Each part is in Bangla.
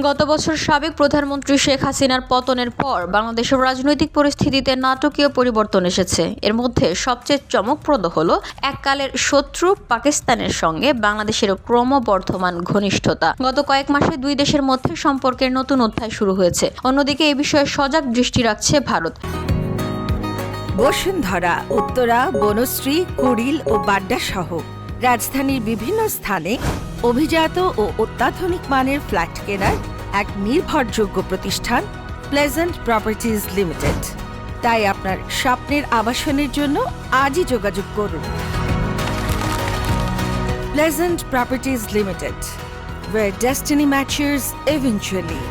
গত বছর সাবেক প্রধানমন্ত্রী শেখ হাসিনার পতনের পর বাংলাদেশের রাজনৈতিক পরিস্থিতিতে নাটকীয় পরিবর্তন এসেছে। এর মধ্যে সবচেয়ে চমকপ্রদ হলো এককালের শত্রু পাকিস্তানের সঙ্গে বাংলাদেশের ক্রমবর্ধমান ঘনিষ্ঠতা। গত কয়েক মাসে দুই দেশের মধ্যে সম্পর্কের নতুন অধ্যায় শুরু হয়েছে। অন্যদিকে এই বিষয়ে সজাগ দৃষ্টি রাখছে ভারত। বসুন্ধরা, উত্তরা, বনশ্রী, কুড়িল ও বাড্ডা সহ রাজধানীর বিভিন্ন স্থানে অভিজাত ও অত্যাধুনিক মানের ফ্ল্যাট কেনার এক নির্ভরযোগ্য প্রতিষ্ঠান প্লেজেন্ট প্রপার্টিজ লিমিটেড। তাই আপনার স্বপ্নের আবাসনের জন্য আজই যোগাযোগ করুন। Pleasant properties limited, where destiny matches eventually.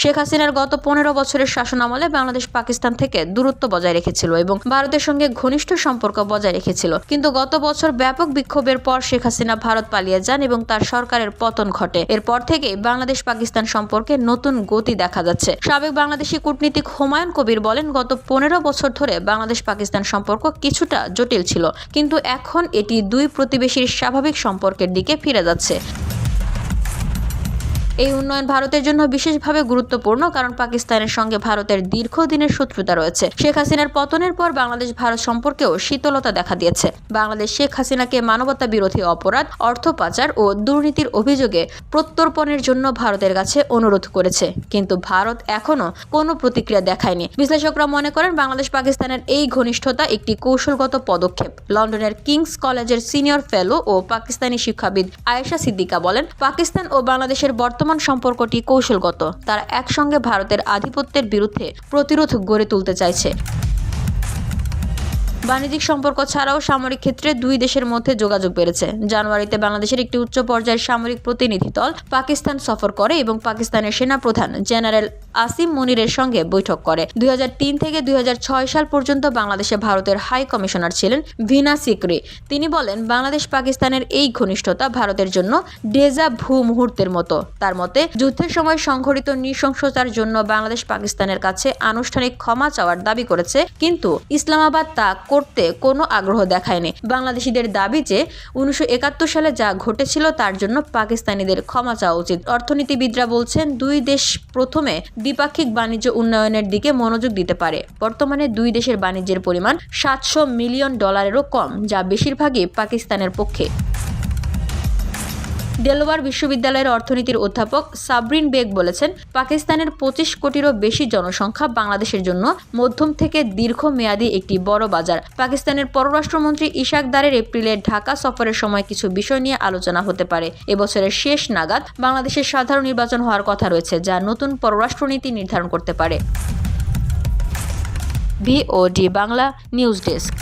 Sheikh হাসিনার গত 15 বছরের শাসনামলে বাংলাদেশ পাকিস্তান থেকে দূরত্ব বজায় রেখেছিল এবং ভারতের সঙ্গে ঘনিষ্ঠ সম্পর্ক বজায় রেখেছিল। কিন্তু গত বছর ব্যাপক বিক্ষোভের পর শেখ হাসিনা ভারত পালিয়ে যান এবং তার সরকারের পতন ঘটে। এরপর থেকে বাংলাদেশ পাকিস্তান সম্পর্কে নতুন গতি দেখা যাচ্ছে। সাবেক বাংলাদেশি কূটনীতিক হুমায়ুন কবির বলেন, গত 15 বছর ধরে বাংলাদেশ পাকিস্তান সম্পর্ক কিছুটা জটিল ছিল, কিন্তু এখন এটি দুই প্রতিবেশীর স্বাভাবিক সম্পর্কের দিকে ফিরে যাচ্ছে। এই উন্নয়ন ভারতের জন্য বিশেষভাবে গুরুত্বপূর্ণ, কারণ পাকিস্তানের সঙ্গে ভারতের দীর্ঘদিনের শত্রুতা রয়েছে। শেখ হাসিনার পতনের পর বাংলাদেশ ভারত সম্পর্কেও শীতলতা দেখা দিয়েছে। বাংলাদেশ শেখ হাসিনাকে মানবতা বিরোধী অপরাধ, অর্থ পাচার ও দুর্নীতির অভিযোগে প্রত্যর্পণের জন্য ভারতের কাছে অনুরোধ করেছে, কিন্তু ভারত এখনো কোনো প্রতিক্রিয়া দেখায়নি। বিশ্লেষকরা মনে করেন বাংলাদেশ পাকিস্তানের এই ঘনিষ্ঠতা একটি কৌশলগত পদক্ষেপ। লন্ডনের কিংস কলেজের সিনিয়র ফেলো ও পাকিস্তানি শিক্ষাবিদ আয়েশা সিদ্দিকা বলেন, পাকিস্তান ও বাংলাদেশের বর্তমান সম্পর্কটি কৌশলগত। তারা একসঙ্গে ভারতের আধিপত্যের বিরুদ্ধে প্রতিরোধ গড়ে তুলতে চাইছে। বাণিজ্যিক সম্পর্ক ছাড়াও সামরিক ক্ষেত্রে দুই দেশের মধ্যে যোগাযোগ বেড়েছে। জানুয়ারিতে বাংলাদেশের একটি উচ্চ পর্যায়ের সামরিক প্রতিনিধি দল পাকিস্তান সফর করে এবং পাকিস্তানের সেনাপ্রধান জেনারেল আসিম মুনিরের সঙ্গে বৈঠক করে। 2003 থেকে 2006 সাল পর্যন্ত বাংলাদেশে ভারতের হাই কমিশনার ছিলেন ভিনা সিকরি। তিনি বলেন, বাংলাদেশ পাকিস্তানের এই ঘনিষ্ঠতা ভারতের জন্য ডেজা ভু মুহূর্তের মতো। তার মতে, যুদ্ধের সময় সংঘটিত নৃশংসতার জন্য বাংলাদেশ পাকিস্তানের কাছে আনুষ্ঠানিক ক্ষমা চাওয়ার দাবি করেছে, কিন্তু ইসলামাবাদ তা করতে কোনো আগ্রহ দেখায়নি। বাংলাদেশিদের দাবি যে 1971 সালে যা ঘটেছিল তার জন্য পাকিস্তানিদের ক্ষমা চাওয়া উচিত। অর্থনীতিবিদরা বলছেন, দুই দেশ প্রথমে দ্বিপাক্ষিক বাণিজ্য উন্নয়নের দিকে মনোযোগ দিতে পারে। বর্তমানে দুই দেশের বাণিজ্যের পরিমাণ $700 মিলিয়ন কম, যা বেশিরভাগই পাকিস্তানের পক্ষে। দেলোয়ার বিশ্ববিদ্যালয়ের অর্থনীতির অধ্যাপক সাবরিন বেগ বলেছেন, পাকিস্তানের 25 কোটিরও বেশি জনসংখ্যা বাংলাদেশের জন্য মধ্যম থেকে দীর্ঘমেয়াদী একটি বড় বাজার। পাকিস্তানের পররাষ্ট্রমন্ত্রী ইশাক দারের এপ্রিলের ঢাকা সফরের সময় কিছু বিষয় নিয়ে আলোচনা হতে পারে। এবছরের শেষ নাগাদ বাংলাদেশের সাধারণ নির্বাচন হওয়ার কথা রয়েছে, যা নতুন পররাষ্ট্রনীতি নির্ধারণ করতে পারে। VOD Bangla news desk.